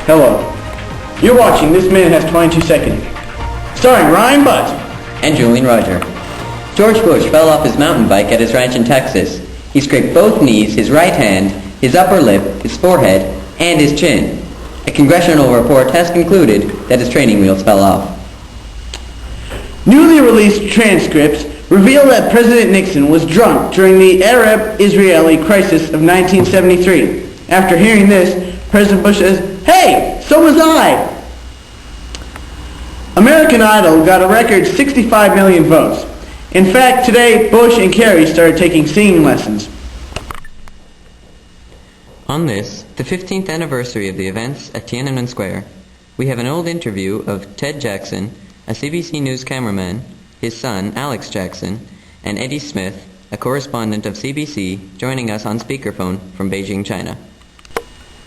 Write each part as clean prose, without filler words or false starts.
Hello. You're watching This Man Has 22 Seconds, starring Ryan Butt and Julian Roger. George Bush fell off his mountain bike at his ranch in Texas. He scraped both knees, his right hand, his upper lip, his forehead, and his chin. A congressional report has concluded that his training wheels fell off. Newly released transcripts reveal that President Nixon was drunk during the Arab-Israeli crisis of 1973. After hearing this, President Bush says, "Hey, so was I!" American Idol got a record 65 million votes. In fact, today, Bush and Kerry started taking singing lessons. On this, the 15th anniversary of the events at Tiananmen Square, we have an old interview of Ted Jackson, a CBC News cameraman, his son, Alex Jackson, and Eddie Smith, a correspondent of CBC, joining us on speakerphone from Beijing, China.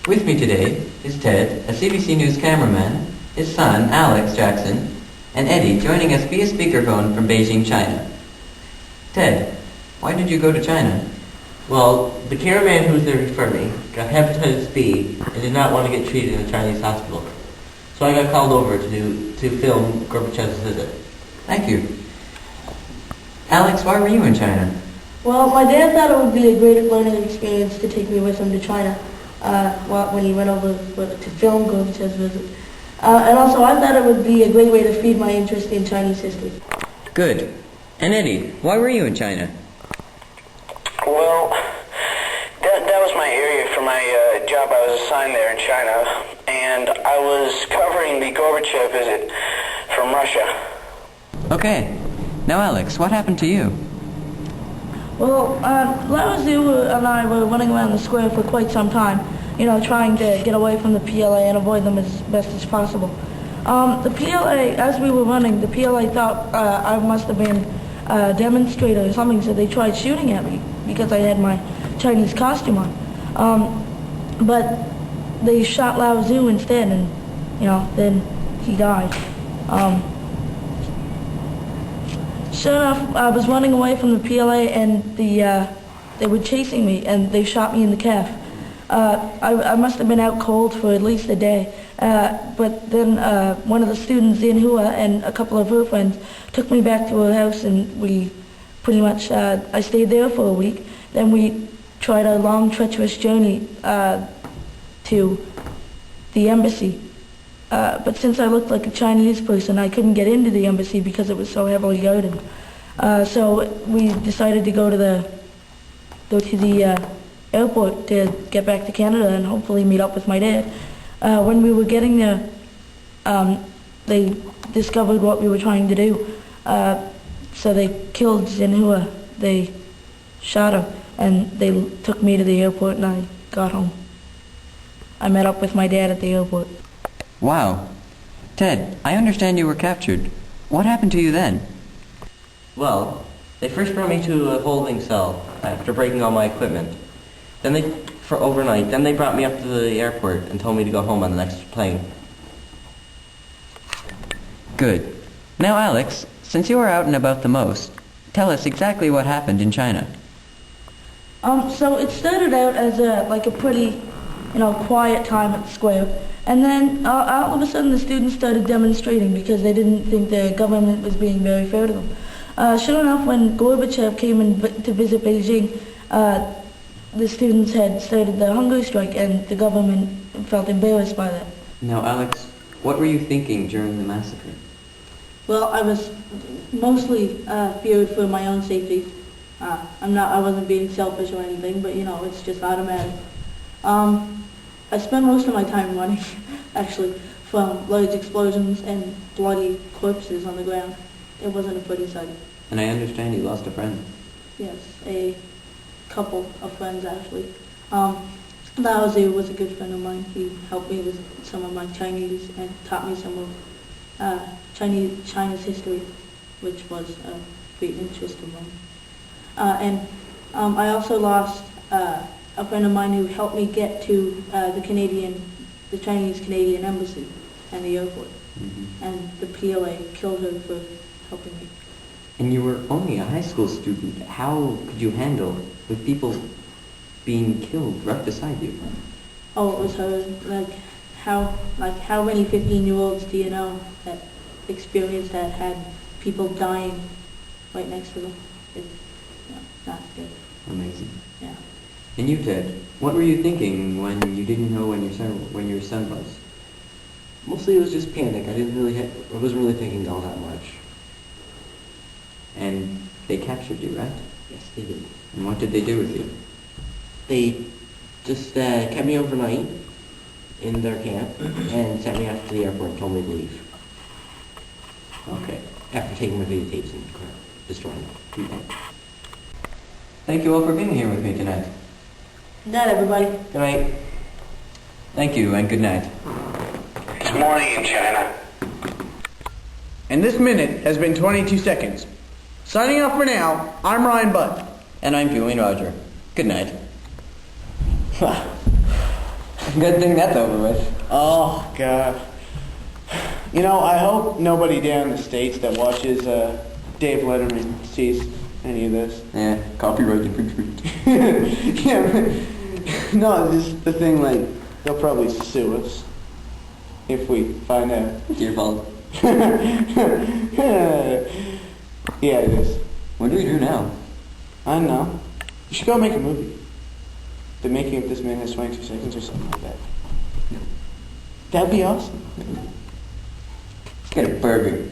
With me today is Ted, a CBC News cameraman, his son, Alex Jackson, and Eddie joining us via speakerphone from Beijing, China. Ted, why did you go to China? Well, the cameraman who was there for me got hepatitis B and did not want to get treated in a Chinese hospital. So I got called over to film Gorbachev's visit. Thank you. Alex, why were you in China? Well, my dad thought it would be a great learning experience to take me with him to China when he went over to film Gorbachev's visit. And also, I thought it would be a great way to feed my interest in Chinese history. Good. And Eddie, why were you in China? Well, that was my area for my job. I was assigned there in China, and I was covering the Gorbachev visit from Russia. Okay. Now, Alex, what happened to you? Well, Lao Tzu and I were running around the square for quite some time, trying to get away from the PLA and avoid them as best as possible. The PLA, as we were running, the PLA thought I must have been a demonstrator or something, so they tried shooting at me because I had my Chinese costume on. But they shot Lao Tzu instead, and, then he died. Sure enough, I was running away from the PLA, and they were chasing me, and they shot me in the calf. I must have been out cold for at least a day. But then one of the students, Zinhua, and a couple of her friends took me back to her house, and we pretty much, I stayed there for a week. Then we tried a long, treacherous journey to the embassy. But since I looked like a Chinese person, I couldn't get into the embassy because it was so heavily guarded. So we decided to go to the airport to get back to Canada and hopefully meet up with my dad. When we were getting there, they discovered what we were trying to do. So they killed Zinhua. They shot her, and they took me to the airport, and I got home. I met up with my dad at the airport. Wow. Ted, I understand you were captured. What happened to you then? Well, they first brought me to a holding cell after breaking all my equipment. For overnight. Then they brought me up to the airport and told me to go home on the next plane. Good. Now, Alex, since you are out and about the most, tell us exactly what happened in China. So it started out as a pretty, quiet time at the square. And then all of a sudden the students started demonstrating because they didn't think the government was being very fair to them. Sure enough, when Gorbachev came in to visit Beijing, the students had started the hunger strike, and the government felt embarrassed by that. Now, Alex, what were you thinking during the massacre? Well, I was mostly feared for my own safety. I wasn't being selfish or anything, but it's just automatic. I spent most of my time running, actually, from large explosions and bloody corpses on the ground. It wasn't a pretty sight. And I understand you lost a friend. Yes, a couple of friends, actually. Lao Tzu was a good friend of mine. He helped me with some of my Chinese and taught me some of China's history, which was a great interest of mine. I also lost a friend of mine who helped me get to the Chinese-Canadian embassy and the airport. And the PLA killed her for helping me. And you were only a high school student. How could you handle with people being killed right beside you? Oh, it was her. How many 15-year-olds do you know that experienced that, had people dying right next to them? It's not good. Amazing. Yeah. And you, Ted, what were you thinking when you didn't know when your son was? Mostly it was just panic. I wasn't really thinking all that much. And they captured you, right? Yes, they did. And what did they do with you? They just kept me overnight in their camp and sent me after the airport and told me to leave. Okay. After taking my videotapes and destroying them. Thank you all for being here with me tonight. Good night, everybody. Good night. Thank you and good night. It's morning in China. And this minute has been 22 seconds. Signing off for now, I'm Ryan Budd. And I'm Julian Roger. Good night. Good thing that's over with. Oh, God. You know, I hope nobody down in the States that watches Dave Letterman sees any of this. Yeah, copyright infringement. Yeah, no, just the thing, like, they'll probably sue us if we find out. Your fault. Yeah, it is. What do we do now? I don't know. You should go make a movie. The making of this man has 22 seconds or something like that. That'd be awesome. Get a burger.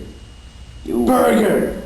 Burger!